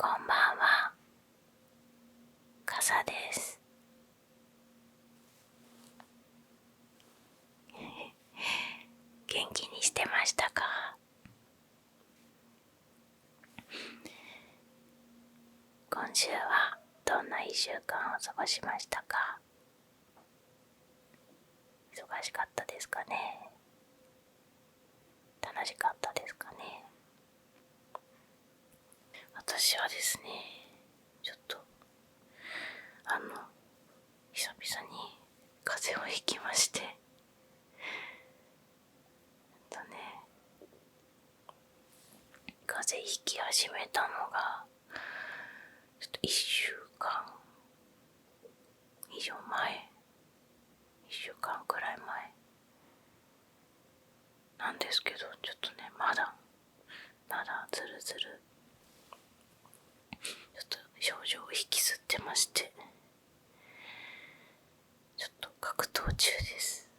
こんばんは、かさです。元気にしてましたか？今週はどんな1週間を過ごしましたか？忙しかったですかね？楽しかったですかね？私はですね、ちょっと久々に風邪をひきまして、風邪ひき始めたのがちょっと1週間以上前、1週間くらい前なんですけど、ちょっとね、まだずるずるちょっと症状を引きずってまして、ちょっと格闘中です。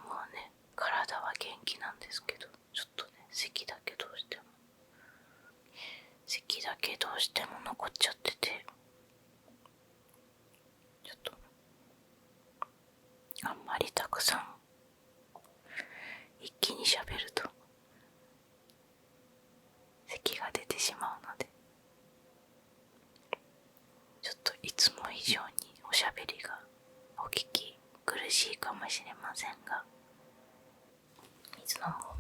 もうね、体は元気なんですけど、ちょっとね、咳だけどうしても残っちゃってて、ちょっとあんまりたくさん一気に喋ると咳が出てしまうので、ちょっといつも以上におしゃべりがお聞き苦しいかもしれませんが、水飲もう。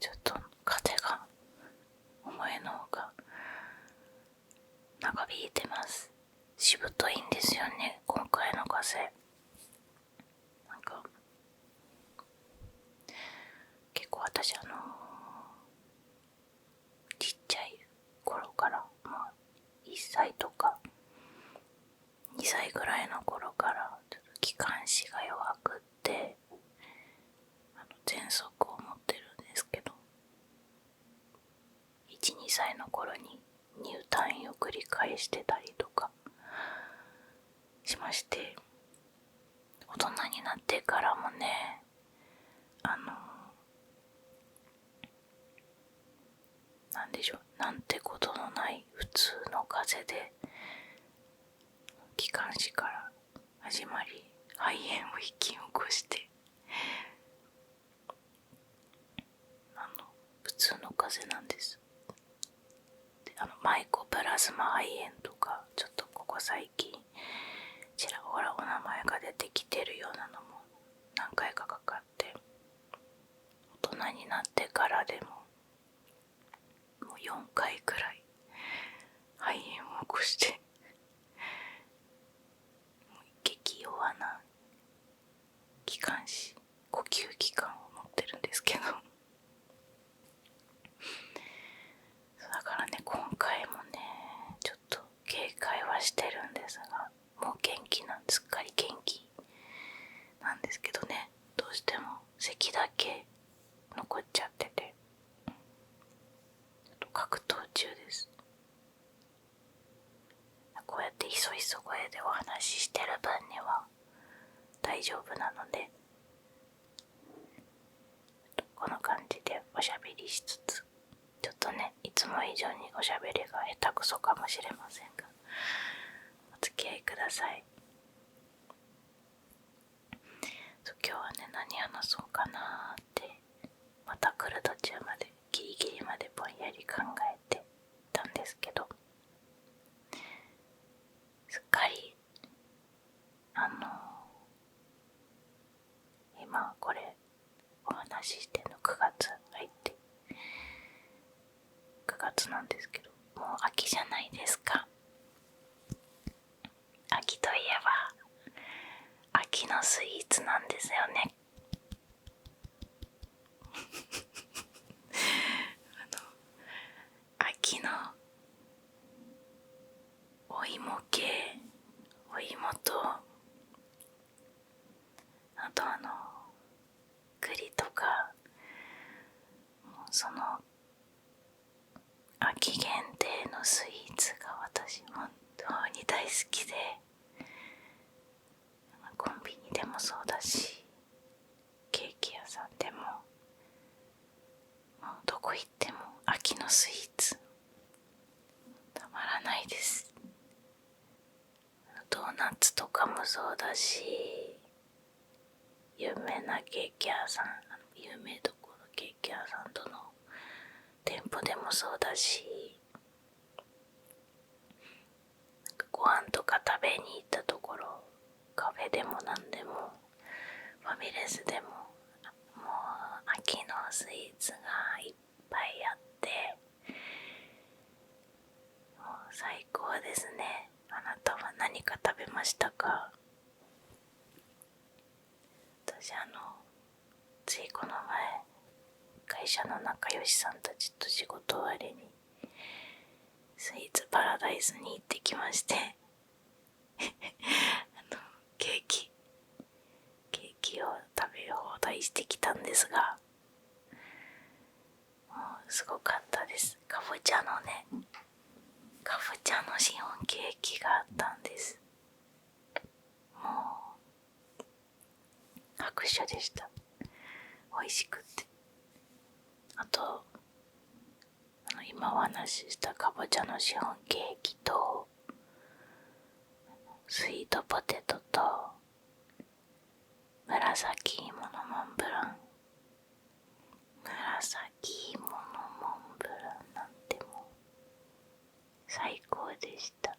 ちょっと風が思いのほか長引いてます。しぶといんですよね、今回の風。なんか結構私ちっちゃい頃から、1歳とか2歳ぐらいの頃からちょっと気管支が弱くって喘息を持ってるんですけど、1、2歳の頃に入退院を繰り返してたりとかしまして、大人になってからもね、なんでしょう、なんてことのない普通の風邪で気管支から始まり肺炎を引き起こして、普通の風邪なんです。で、マイコプラズマ肺炎とか、ちょっとここ最近ちらほらお名前が出てきてるようなのも何回かかかって、大人になってからでももう4回くらい肺炎を起こして、激弱な気管支、呼吸器官を持ってるんですけど、だからね、今回もね、ちょっと警戒はしてるんですが、もうすっかり元気なんですけどね、どうしても咳だけ残っちゃってて、ちょっと格闘中です。こうやってひそひそ声でお話ししてる分には大丈夫なので、この感じでおしゃべりしつつ、ちょっとね、いつも以上におしゃべりが下手くそかもしれませんが、お付き合いください。今日はね、何話そうかなーって、また来る途中までギリギリまでぼんやり考えてたんですけど、すっかり今これお話ししての9月入って、9月なんですけど、もう秋じゃないですか。秋といえば秋のスイーツなんですよね。秋のもそうだし、ケーキ屋さんでも、もうどこ行っても秋のスイーツたまらないです。ドーナツとかもそうだし、有名なケーキ屋さん、有名どころケーキ屋さんとの店舗でもそうだし、なんかご飯とか食べに行ったところ、カフェでも何でもファミレスでも、もう秋のスイーツがいっぱいあって、もう最高ですね。あなたは何か食べましたか？私ついこの前、会社の仲良しさんたちと仕事終わりにスイーツパラダイスに行ってきましてケーキを食べ放題してきたんですが、もうすごかったです。かぼちゃのシフォンケーキがあったんです。もう拍手でした。美味しくって。あと今お話ししたかぼちゃのシフォンケーキとスイートポテトと紫芋のモンブラン、紫芋のモンブランなんてもう最高でした。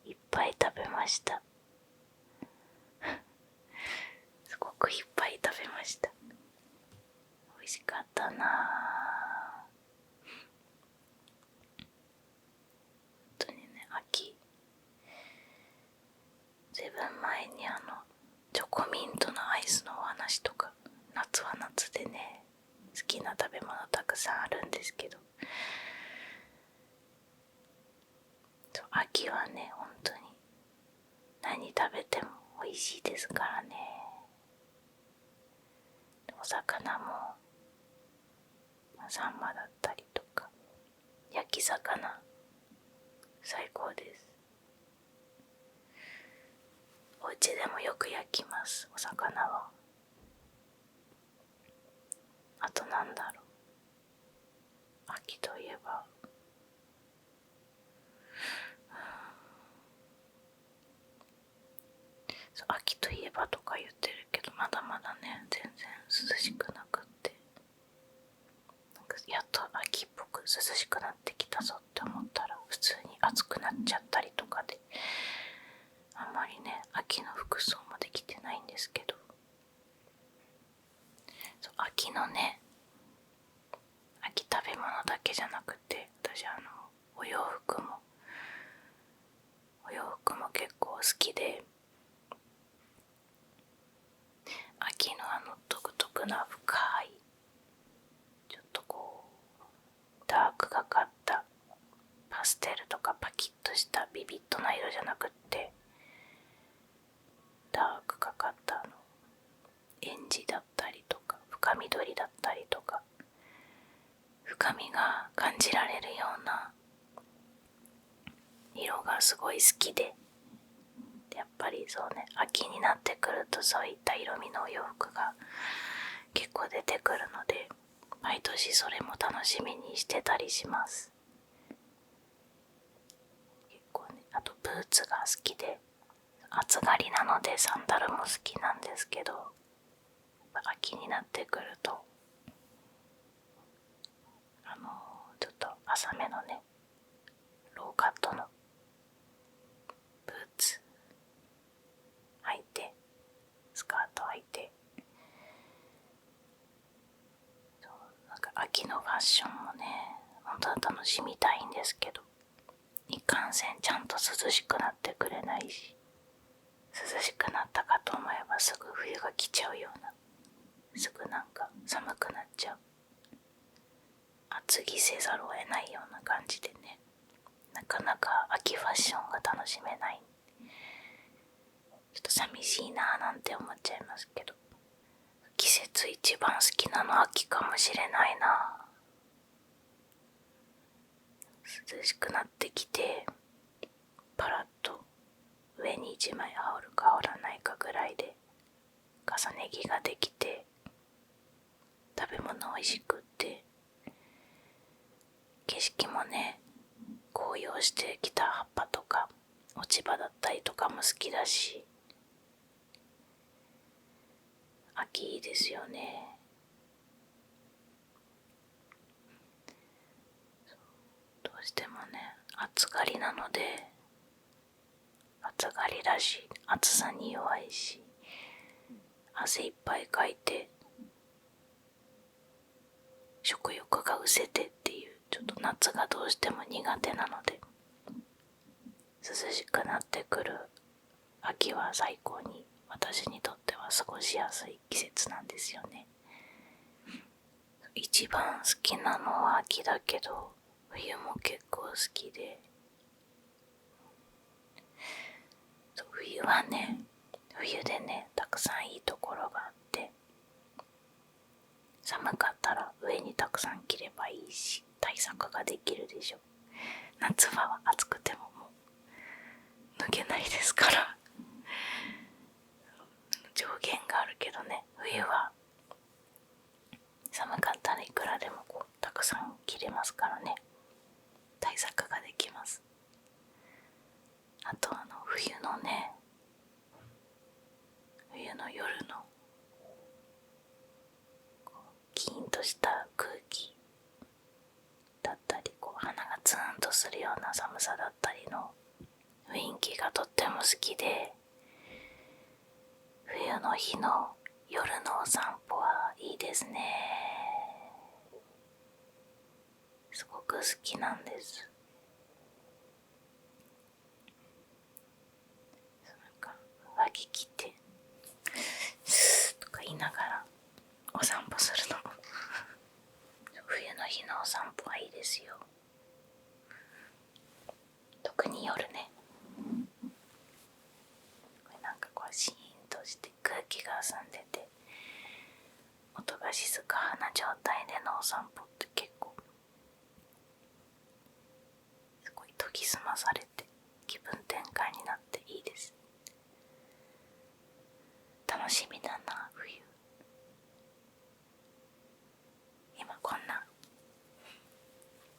いっぱい食べました。すごくいっぱい食べました。美味しかったなぁ。本当にね、秋ずいぶん前にチョコミントのアイスのお話とか、夏は夏でね、好きな食べ物たくさんあるんですけど、秋はね、本当に何食べても美味しいですからね。お魚もサンマだったりとか、焼き魚最高です。お家でもよく焼きます、お魚は。あとなんだろう、秋といえば秋といえばとか言ってるけど、まだまだね、全然涼しくなくって、なんかやっと秋っぽく涼しくなってきたぞって思ったら普通に暑くなっちゃったりとかで、あんまりね、秋の服装もできてないんですけど、秋のね、秋食べ物だけじゃなくて、私お洋服も結構好きで、秋の独特な深い、ちょっとこうダークがかったパステルとかパキッとしたビビッドな色じゃなくって、ダークがかったエンジだったりとか深緑だったりとか、深みが感じられるような色がすごい好きで、やっぱりそうね、秋になってくるとそういった色味のお洋服が結構出てくるので、毎年それも楽しみにしてたりします。結構ね、あとブーツが好きで、暑がりなのでサンダルも好きなんですけど、秋になってくるとちょっと浅めのね、ローカットのブーツ履いて、スカート履いて、なんか秋のファッションもね、本当は楽しみたいんですけど、いかんせんちゃんと涼しくなってくれないし、涼しくなったかと思えばすぐ冬が来ちゃうような、すぐなんか寒くなっちゃう、厚着せざるを得ないような感じでね、なかなか秋ファッションが楽しめない、ちょっと寂しいなぁなんて思っちゃいますけど、季節一番好きなの秋かもしれないな。涼しくなってきて、パラッと上に一枚羽織るか羽織らないかぐらいで重ね着ができて、食べ物おいしくって、景色もね、紅葉してきた葉っぱとか落ち葉だったりとかも好きだし、秋いいですよね。どうしてもね、暑がりなので、暑がりだし、暑さに弱いし、汗いっぱいかいて、食欲が失せてっていう、ちょっと夏がどうしても苦手なので、涼しくなってくる秋は最高に私にとっては過ごしやすい季節なんですよね。一番好きなのは秋だけど、冬も結構好きで、冬はね、冬でね、たくさんいいところがあって、寒かったら上にたくさん着ればいいし、対策ができるでしょ。夏場は暑くてももう脱げないですから上限があるけどね、冬は寒かったらいくらでもこうたくさん着れますからね、対策ができます。あと冬のね、冬の夜のキーンとした空気だったり、こう鼻がツーンとするような寒さだったりの雰囲気がとっても好きで、冬の日の夜のお散歩はいいですね。すごく好きなんです。なんか上着着てスーとか言いながらお散歩するのも冬の日のお散歩はいいですよ。特に夜ね、これなんかこうシーンとして空気が澄んでて、音が静かな状態でのお散歩って結構すごい研ぎ澄まされて気分転換になっていいです。楽しみだな冬。今こんな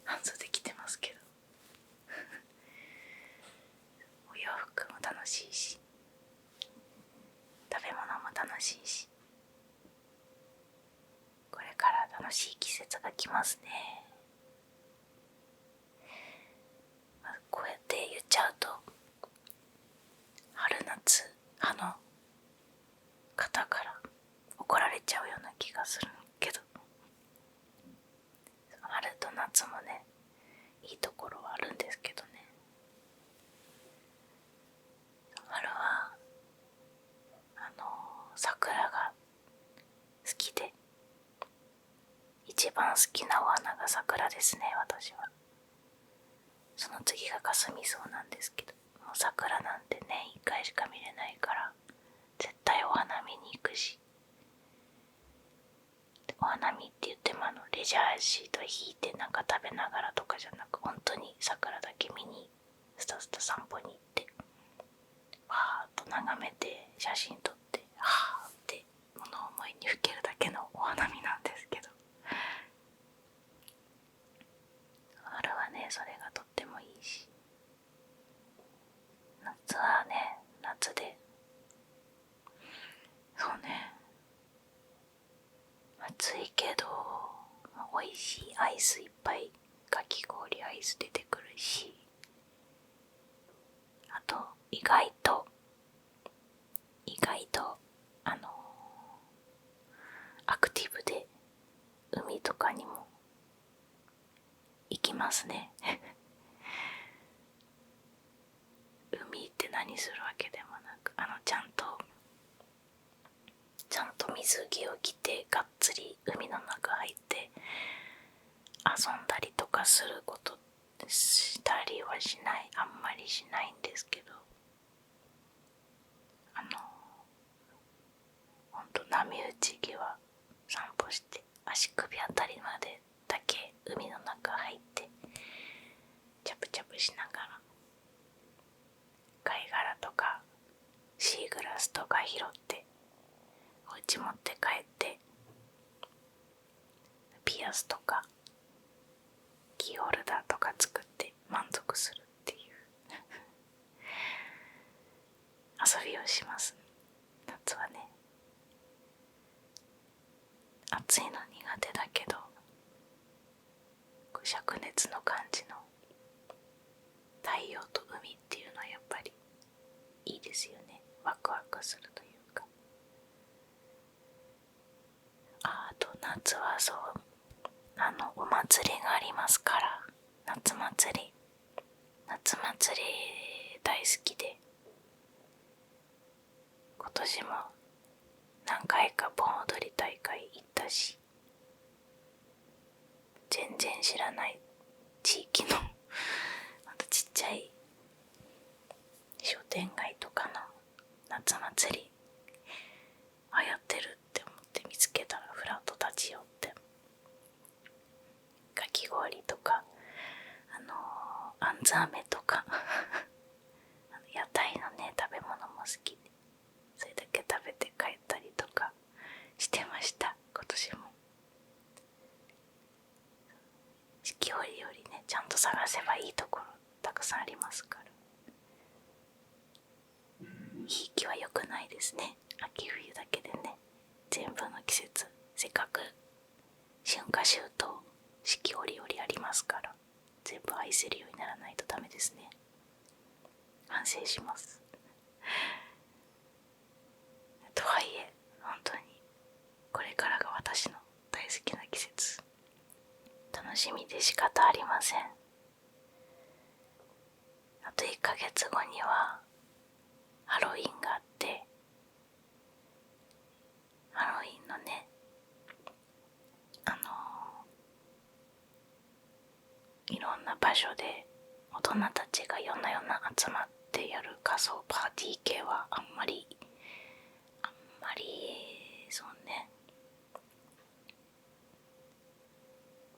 半袖着てますけどお洋服も楽しいし、食べ物も楽しいし、これから楽しい季節が来ますね。こうやって言っちゃうと春夏派の方から怒られちゃうような気がするけど、春と夏もね、いいところはあるんですけどね。春は桜が好きで、一番好きなお花が桜ですね、私は。その次がかすみ草なんですけど、もう桜なんて年1回しか見れないから絶対お花見に行くし、お花見って言ってもレジャーシート引いてなんか食べながらとかじゃなく、本当に桜だけ見にスタスタ散歩に行って、わーっと眺めて写真撮って、はーって物思いにふけるだけのお花見なんですけど、春はね、それがとってもいいし、夏はね、夏で、そうね、暑いけど美味しいアイスいっぱい、かき氷アイス出てくるし、あと意外とアクティブで海とかにも行きますね海って何するわけでもなく、ちゃんと水着を着てがっつり海の中入って遊んだりとかすることしたりはしない、あんまりしないんですけど、ほんと波打ち際散歩して足首あたりまでだけ海の中入ってチャプチャプしながら貝殻とかシーグラスとか拾ってをします。夏はね、暑いの苦手だけど、灼熱の感じの太陽と海っていうのはやっぱりいいですよね。ワクワクするというか。あと夏はそう、お祭りがありますから、夏祭り大好きで、今年も何回か盆踊り大会行ったし、全然知らない地域のちっちゃい商店街とかの夏祭り流行ってるって思って見つけたらフラッと立ち寄って、かき氷とかあんず飴とか屋台のね食べ物も好きで、それだけ食べて帰ったりとかしてました。今年も四季折々ね、ちゃんと探せばいいところたくさんありますから。いい気は良くないですね。秋冬だけでね、全部の季節、せっかく春夏秋冬四季折々ありますから、全部愛せるようにならないとダメですね。反省します。とはいえ本当にこれからが私の大好きな季節、楽しみで仕方ありません。あと1ヶ月後にはハロウィンがあって、ハロウィンのね、いろんな場所で大人たちが夜な夜な集まってやる仮装パーティー系はあんまりそうね、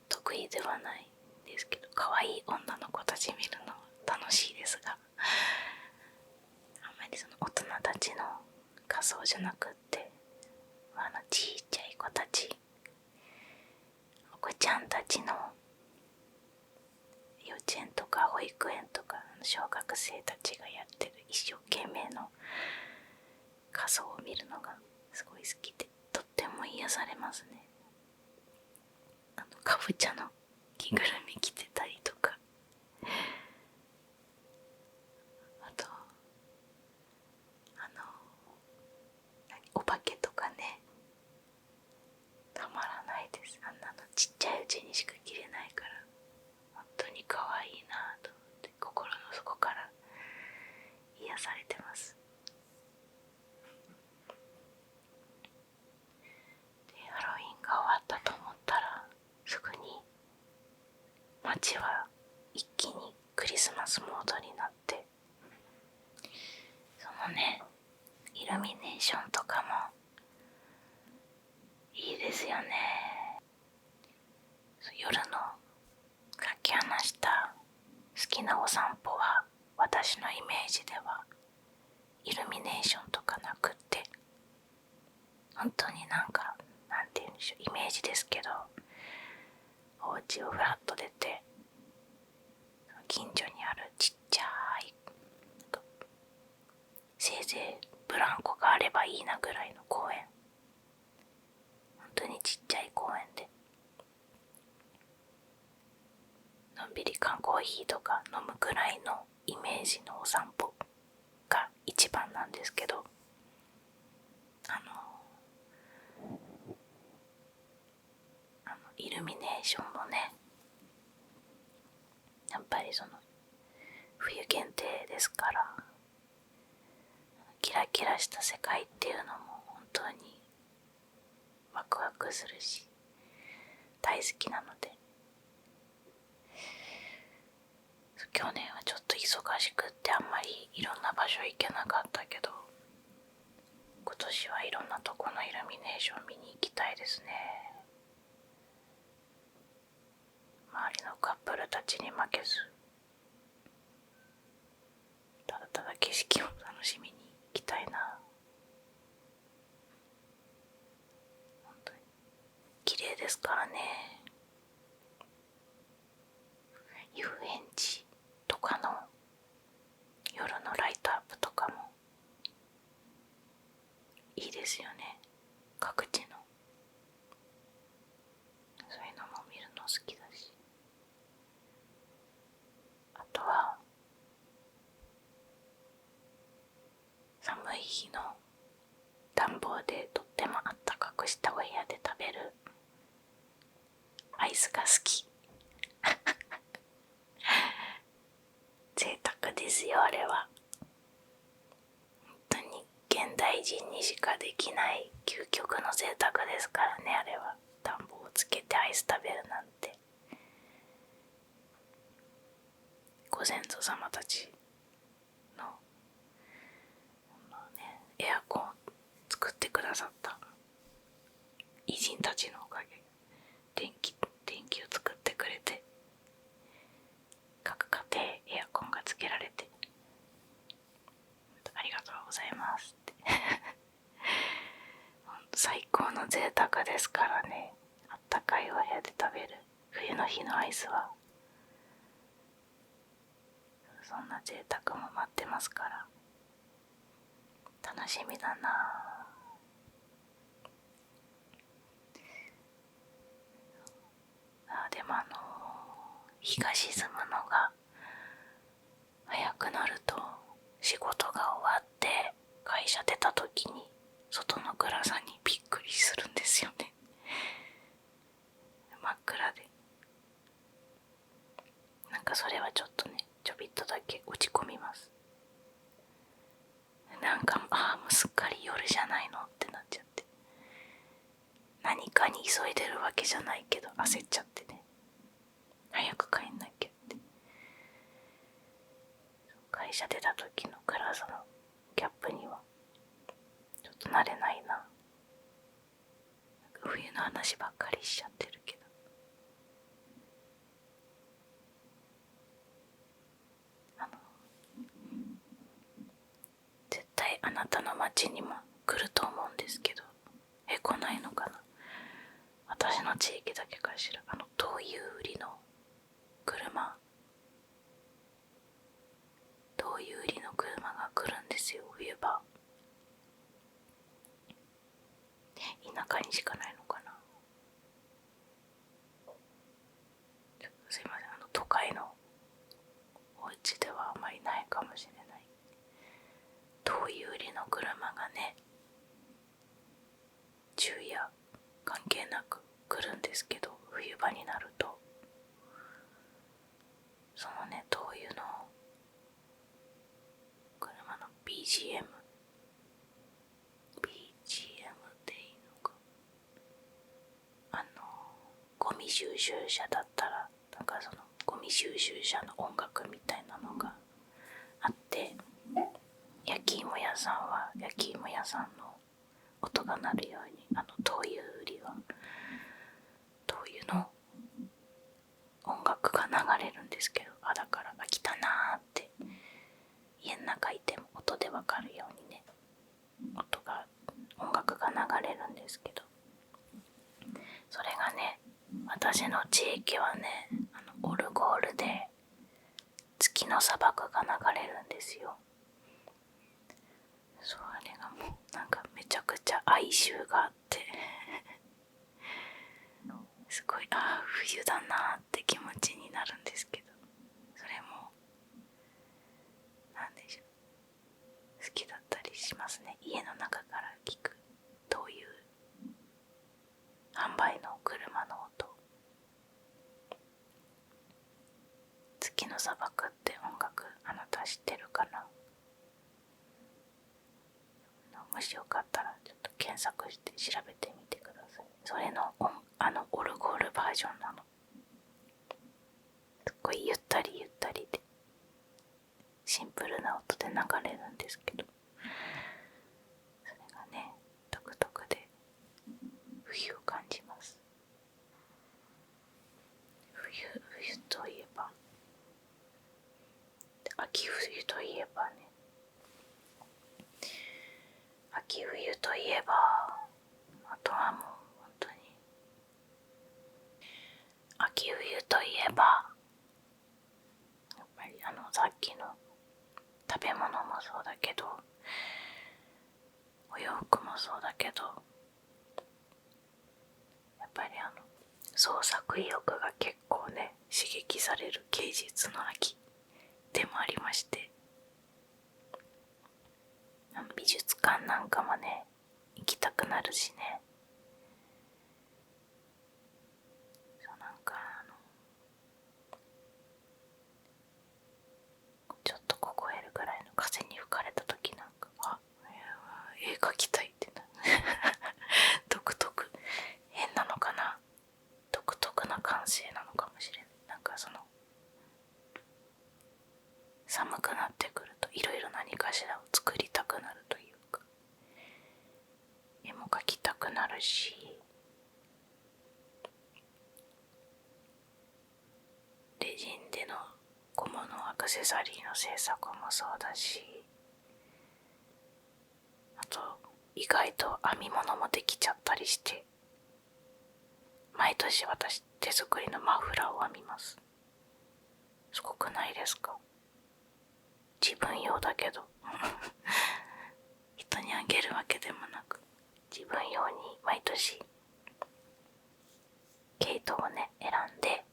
得意ではないんですけど、可愛い女の子たち見るのは楽しいですが、あんまりその大人たちの仮装じゃなくって、ちっちゃい子たち、お子ちゃんたちの幼稚園とか保育園とか小学生たちがやってる一生懸命の仮装を見るのがすごい好きで、とっても癒されますね。かぼちゃの着ぐるみ着てたりとか、あとお化けとかね、たまらないです。あんなのちっちゃいうちにしか着れないから、本当に可愛いなと思って心の底から癒されてます。でハロウィンが終わったと思ったら、すぐに街は一気にクリスマスモードになって、そのねイルミネーションとかもいいですよね。夜のさっき話した好きなお散歩は、私のイメージではイルミネーションとかなくって、本当になんて言うんでしょう、イメージですけど、お家をフラッと出て、近所にあるちっちゃい、せいぜいブランコがあればいいなぐらいの公園、本当にちっちゃい公園でのんびり缶コーヒーとか飲むくらいのイメージのお散歩が一番なんですけど、イルミネーションもね、やっぱりその冬限定ですから、キラキラした世界っていうのも本当にワクワクするし大好きなので、去年はちょっと忙しくってあんまりいろんな場所行けなかったけど、今年はいろんなとこのイルミネーション見に行きたいですね。周りのカップルたちに負けず、ただただ景色を楽しみに行きたいな。本当に綺麗ですからね。遊園地とかの夜のライトアップとかもですよね、各地の。そういうのも見るの好きだし、あとは寒い日の暖房でとってもあったかくしたお部屋で食べるアイスが好き。贅沢ですよ、あれは。本当に現代人にしかできない究極の贅沢ですからね、あれは。暖房をつけてアイス食べるなんて。ご先祖様たちの、エアコンを作ってくださった偉人たちのおかげ、電気を作ってくれて、各家庭エアコンがつけられて、ありがとうございますって最高の贅沢ですからね、あったかいお部屋で食べる冬の日のアイスは。そんな贅沢も待ってますから、楽しみだなあ。でも日が沈むのが早くなると、仕事が終わって会社出た時に外の暗さにびっくりするんですよね。真っ暗で、なんかそれはちょっとね、ちょびっとだけ落ち込みます。なんかもうすっかり夜じゃないのってなっちゃって、何かに急いでるわけじゃないけど焦っちゃってね、早く帰んなきゃって。会社出た時の暗さのギャップにはちょっと慣れないな。冬の話ばっかりしちゃってるけど、絶対あなたの町にも来ると思うんですけど、来ないのかな。私の地域だけかしら。灯油売りの車、灯油売りの車が来るんですよ、冬場。田舎にしかないのかな。ちょっとすいません、都会のお家ではあまりないかもしれない。灯油売りの車がね、昼夜関係なく来るんですけど、冬場になるとそのね、灯油の車の BGM っていいのか、ゴミ収集車だったらなんかそのゴミ収集車の音楽みたいなのがあって、焼き芋屋さんは焼き芋屋さんの音が鳴るように、灯油売りは灯油の音楽が流れるんですけど、だから来たなーって家の中いても音でわかるようにね、音楽が流れるんですけど、それがね、私の地域はね、オルゴールで月の砂漠が流れるんですよ。それがもうなんかめちゃくちゃ哀愁があってすごい冬だなって気持ちになるんですけど、それもなんでしょう、好きだったりしますね。家の中から聞く灯油販売の車の音。月の砂漠って音楽、あなた知ってるかな。もしよかったらちょっと検索して調べてみてください。それのオルゴールバージョンなの。すっごいゆったりゆったりでシンプルな音で流れるんですけど、それがね、独特で冬を感じます。冬といえば、秋冬といえばね、秋冬といえば、あとはもう本当に秋冬といえば、やっぱりさっきの食べ物もそうだけど、お洋服ももそうだけど、やっぱり創作意欲が結構ね刺激される芸術の秋でもありまして、美術館なんかもね行きたくなるしね。そうなんかちょっと凍えるぐらいの風に吹かれた時なんか、絵描きたいってな独特、変なのかな、独特な感性なのかもしれない。なんか寒くなってくるといろいろ何かしらを作りたくなるというか、絵も描きたくなるし、レジンでの小物アクセサリーの制作もそうだし、あと意外と編み物もできちゃったりして、毎年私手作りのマフラーを編みます。すごくないですか？自分用だけど人にあげるわけでもなく、自分用に毎年毛糸をね選んで、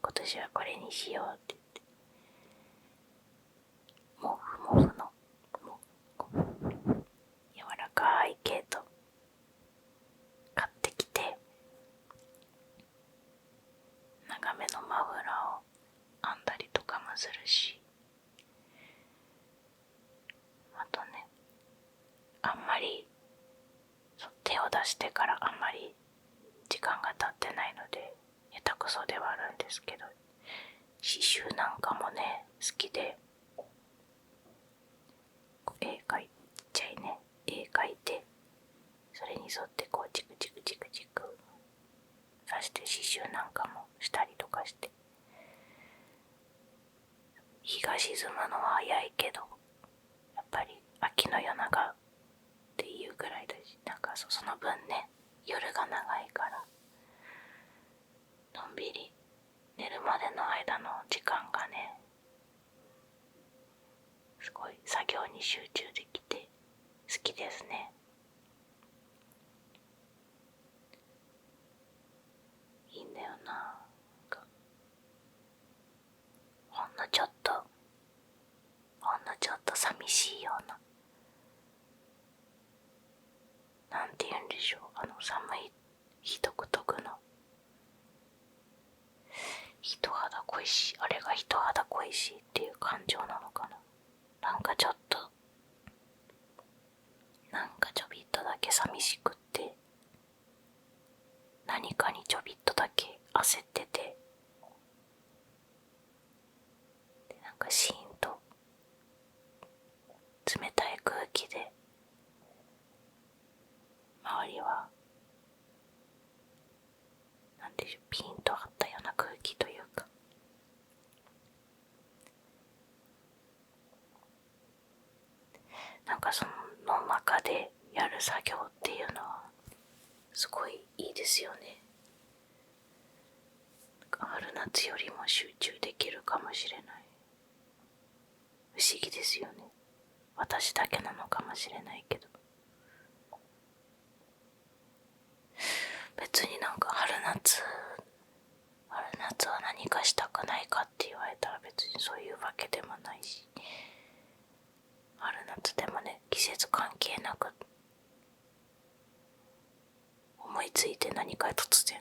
今年はこれにしようって言って、モフの柔らかい毛糸買ってきて、長めのマフラーを編んだりとかもするし、あとね、あんまり手を出してからあんまり時間が経ってないので下手くそではあるんですけど、刺繍なんかもね好きで、絵描いちゃいね、絵描いて、それに沿ってこうチクチクチクチク刺して刺繍なんかもしたりとかして、日が沈むのは早いけどやっぱり秋の夜長っていうぐらいだし、なんかその分ね夜が長いからのんびり寝るまでの間の時間がねすごい作業に集中できて好きですね。いいんだよな。なんかほんのちょっと寂しいような、なんて言うんでしょう、寒い日独特の人肌恋しい、あれが人肌恋しいっていう感情なのかな。なんかちょびっとだけ寂しくって、何かにちょびっとだけ焦ってて、でなんかシーンと冷たい空気で周りはなんでしょう、ピンと張ったような空気というか、なんかその中でやる作業っていうのはすごいいいですよね。春夏よりも集中できるかもしれない。不思議ですよね。私だけなのかもしれないけど、別になんか春夏は何かしたくないかって言われたら別にそういうわけでもないし、春夏でもね季節関係なく思いついて何か突然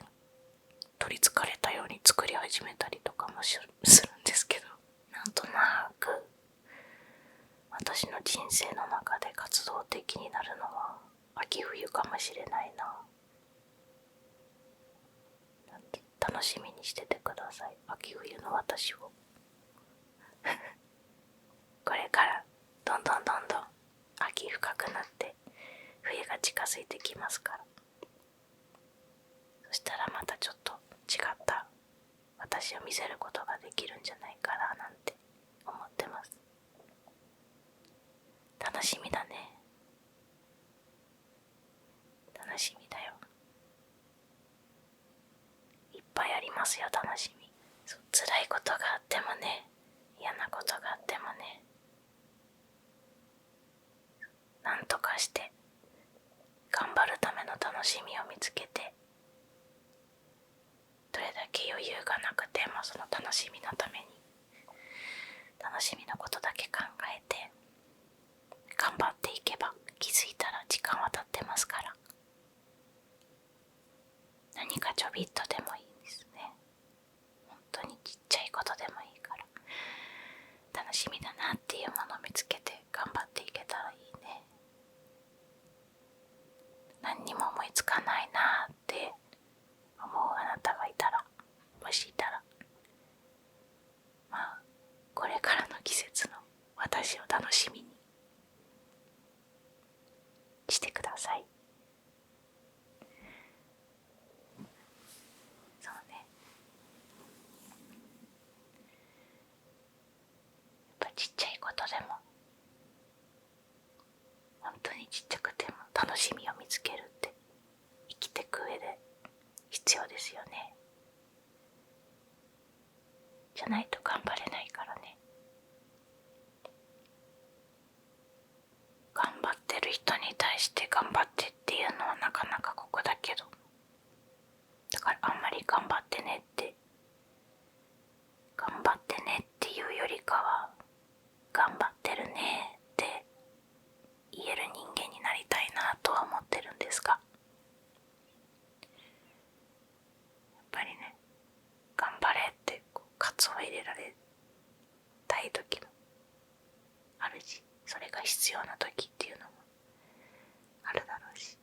取りつかれたように作り始めたりとかもするんですけど、なんとなく私の人生の中で活動的になるのは秋冬かもしれないな。楽しみにしててください、秋冬の私をこれからどんどん秋深くなって冬が近づいてきますから、そしたらまたちょっと違った私を見せることができるんじゃないかななんて思ってます。楽しみだね。楽しみだよ。いっぱいありますよ、楽しみ。辛いことがあってもね、嫌なことがあってもね、なんとかして楽しみを見つけて、どれだけ余裕がなくてもその楽しみのために楽しみのことだけ考えて頑張っていけば、気づいたら時間は経ってますから。何かちょびっとでもいいんですね。本当にちっちゃいことでもいいから、楽しみだなっていうものを見つけて頑張っていけたらいいね。何にも思いつかないなって思うあなたがいたら、もしいたら、まあこれからの季節の私を楽しみにしてください。そうね、やっぱちっちゃいことでも、本当にちっちゃくても楽しみを見つけるって生きてく上で必要ですよね。じゃないと頑張れないからね。頑張ってる人に対して頑張ってっていうのはなかなか酷だけど、だからあんまり頑張ってねっていうよりかは、頑張ってるねって言える人間になりたいなとは思ってるんですが、やっぱりね、頑張れって喝を入れられたい時もあるし、それが必要な時っていうのもあるだろうし、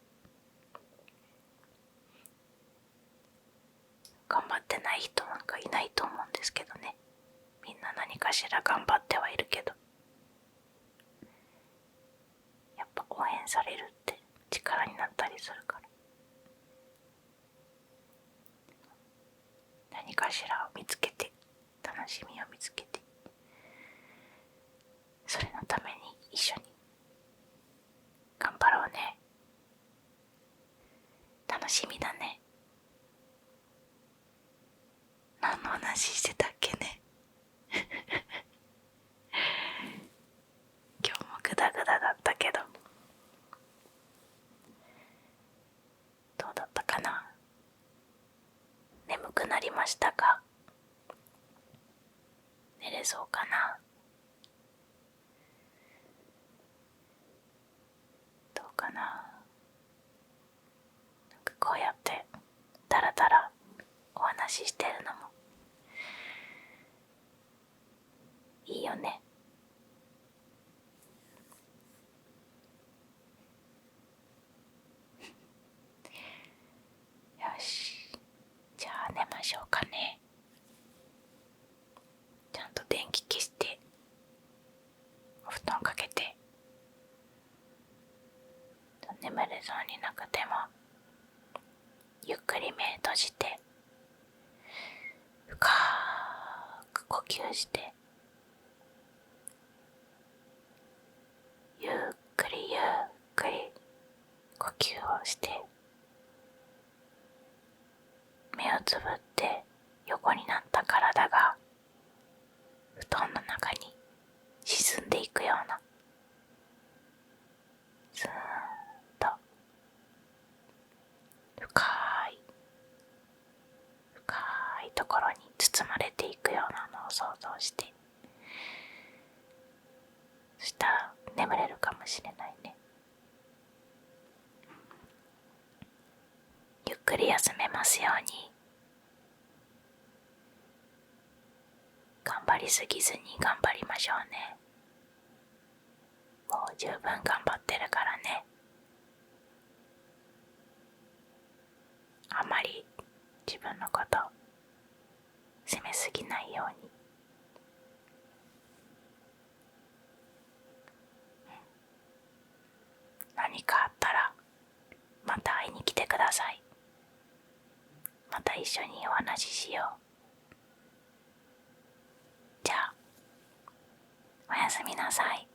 頑張ってない人なんかいないと思うんですけどね。みんな何かしら頑張ってはいるけど、やっぱ応援されるって力になったりするから、何かしらを見つけて、楽しみを見つけて、それのために一緒に頑張ろうね。楽しみだね。何の話してたっけね。今日もグダグダだったけど、どうだったかな。眠くなりましたか？寝れそうかな。どうかな。なんかこうやってダラダラお話ししてるのもいいよね。よし、じゃあ寝ましょうかね。ちゃんと電気消してお布団かけて、眠れそうになくてもゆっくり目閉じて深く呼吸して、ゆっくりゆっくり呼吸をして、目をつぶって横になった体が布団の中に沈んでいくような、スーッと深いところに包まれていくようなのを想像して、そしたら眠れるかもしれないね。ゆっくり休めますように。頑張りすぎずに頑張りましょうね。もう十分頑張ってるからね。あまり自分のこと責めすぎないように。何かあったらまた会いに来てください。また一緒にお話ししよう。じゃあおやすみなさい。